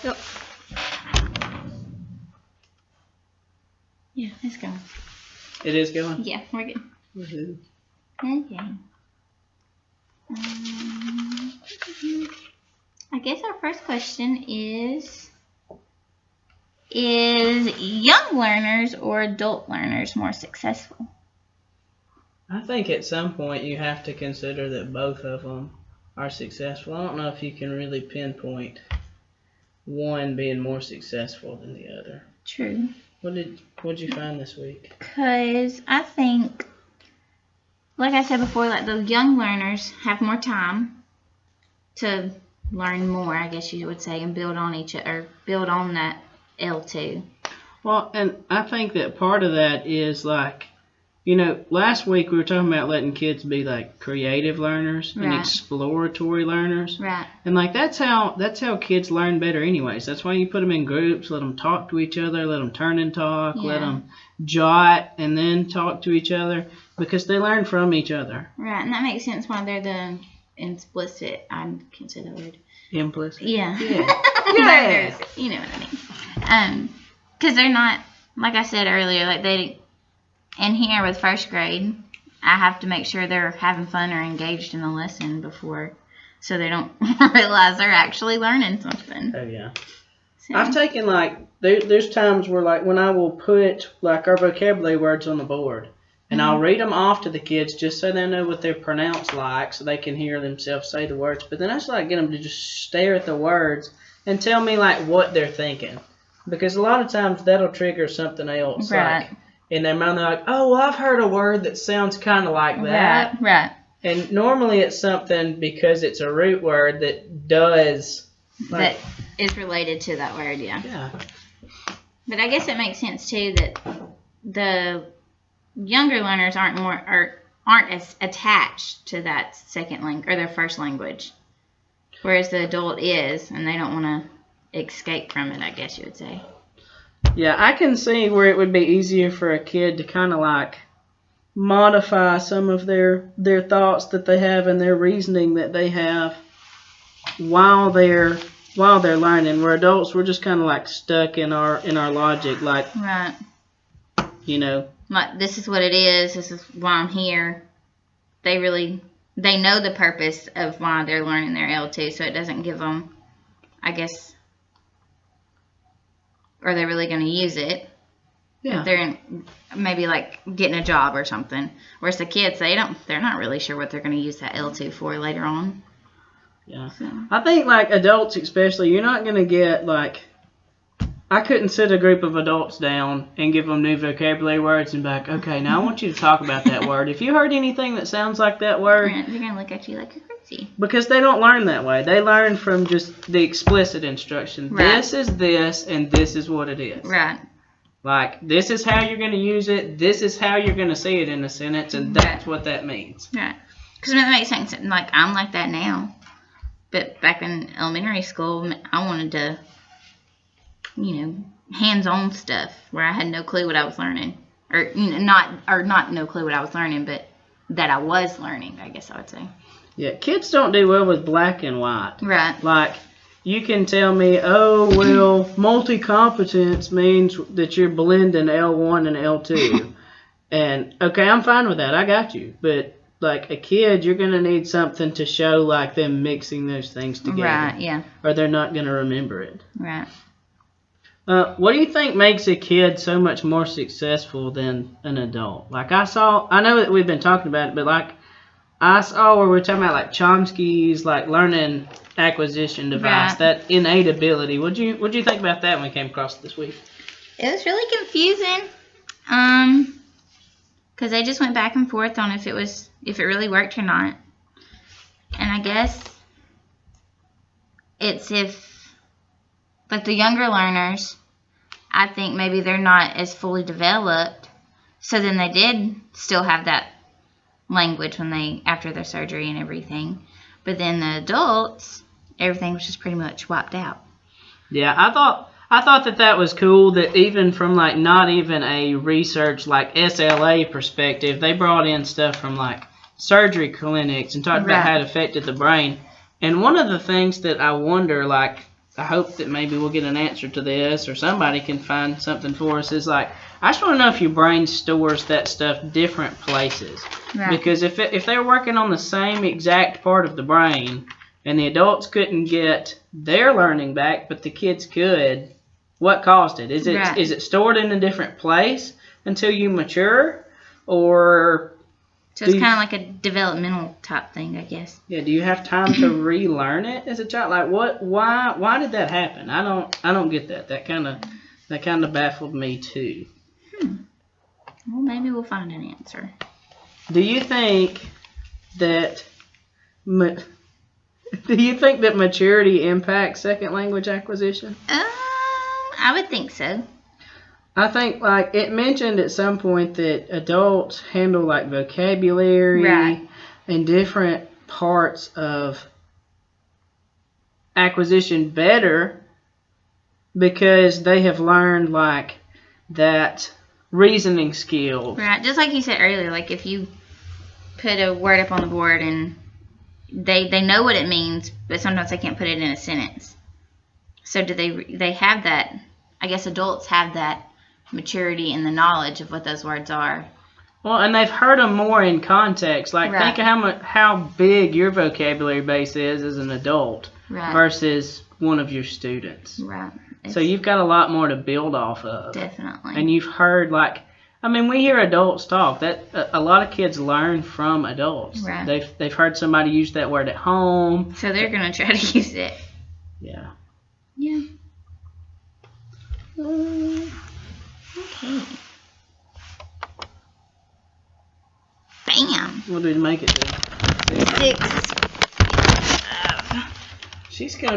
Yep. Yeah, it's going. It is going? Yeah, we're good. Woohoo. Okay. I guess our first question is young learners or adult learners more successful? I think at some point you have to consider that both of them are successful. I don't know if you can really pinpoint one being more successful than the other. True. What'd you find this week? Because I think, like I said before, like the young learners have more time to learn more, I guess you would say, and build on that L2. Well, and I think that part of that is like, you know, last week we were talking about letting kids be like creative learners and exploratory learners. Right. And like that's how kids learn better anyways. That's why you put them in groups, let them talk to each other, let them turn and talk, let them jot and then talk to each other because they learn from each other. Right, and that makes sense why they're the implicit, I can say that word. Implicit? Yeah. Yeah. Learners, you know what I mean. Because they're not, like I said earlier, like in here with first grade, I have to make sure they're having fun or engaged in the lesson before, so they don't realize they're actually learning something. Oh, yeah. So. I've taken, like, there's times where, like, when I will put, like, our vocabulary words on the board, and I'll read them off to the kids just so they know what they're pronounced like, so they can hear themselves say the words. But then I just like get them to just stare at the words and tell me, like, what they're thinking. Because a lot of times that'll trigger something else. Right. Like, in their mind, they're like, oh, well, I've heard a word that sounds kind of like that. Right. And normally it's something because it's a root word that does. Like, that is related to that word, yeah. Yeah. But I guess it makes sense, too, that the younger learners aren't as attached to that second language or their first language. Whereas the adult is, and they don't want to escape from it, I guess you would say. Yeah, I can see where it would be easier for a kid to kind of like modify some of their thoughts that they have and their reasoning that they have while they're learning. Where adults, we're just kind of like stuck in our logic, like, right, you know, like this is what it is. This is why I'm here. They know the purpose of why they're learning their L2, so it doesn't give them, I guess. Are they really going to use it? Yeah. If they're maybe like getting a job or something. Whereas the kids, they're not really sure what they're going to use that L2 for later on. Yeah. So. I think like adults especially, you're not going to get like, I couldn't sit a group of adults down and give them new vocabulary words and be like, okay, now I want you to talk about that word. If you heard anything that sounds like that word. They're going to look at you like you're crazy. Because they don't learn that way. They learn from just the explicit instruction. Right. This is this, and this is what it is. Right. Like, this is how you're going to use it. This is how you're going to see it in a sentence, and that's what that means. Right. Because that makes sense. Like, I'm like that now. But back in elementary school, I wanted to, hands-on stuff where I had no clue what I was learning. Or, not no clue what I was learning, but that I was learning, I guess I would say. Yeah, kids don't do well with black and white. Right. Like, you can tell me, oh, well, multi-competence means that you're blending L1 and L2. And, okay, I'm fine with that. I got you. But, like, a kid, you're going to need something to show, like, them mixing those things together. Right, yeah. Or they're not going to remember it. Right. What do you think makes a kid so much more successful than an adult? Like, I know that we've been talking about it, but, like, I saw where we're talking about, like, Chomsky's, like, learning acquisition device, that innate ability. What'd you think about that when we came across it this week? It was really confusing, because they just went back and forth on if it really worked or not. And I guess it's if, like, the younger learners, I think maybe they're not as fully developed, so then they did still have that language after their surgery and everything. But then the adults, everything was just pretty much wiped out. Yeah, I thought that was cool that even from like not even a research like SLA perspective, they brought in stuff from like surgery clinics and talked about how it affected the brain. And one of the things that I wonder, like, I hope that maybe we'll get an answer to this, or somebody can find something for us, is like, I just want to know if your brain stores that stuff different places. Right. Because if they're working on the same exact part of the brain, and the adults couldn't get their learning back, but the kids could, what caused it? Is it stored in a different place until you mature, or So it's kind of like a developmental type thing, I guess. yeah? Do you have time to relearn it as a child? Like what? Why did that happen? I don't get that. That kind of baffled me too. Well, maybe we'll find an answer. Do you think that maturity impacts second language acquisition? I would think so. I think, like, it mentioned at some point that adults handle, like, vocabulary Right. and different parts of acquisition better because they have learned, like, that reasoning skill. Right. Just like you said earlier, like if you put a word up on the board and they know what it means, but sometimes they can't put it in a sentence. So do they have that? I guess adults have that maturity and the knowledge of what those words are. Well, and they've heard them more in context. Like, Right. think of how big your vocabulary base is as an adult Right. versus one of your students. Right. So you've got a lot more to build off of. Definitely. And you've heard, like, I mean, we hear adults talk. That a lot of kids learn from adults. Right. They've heard somebody use that word at home. So they're gonna try to use it. Yeah. Yeah. Okay. Bam. What did we make it to? 6. She's gonna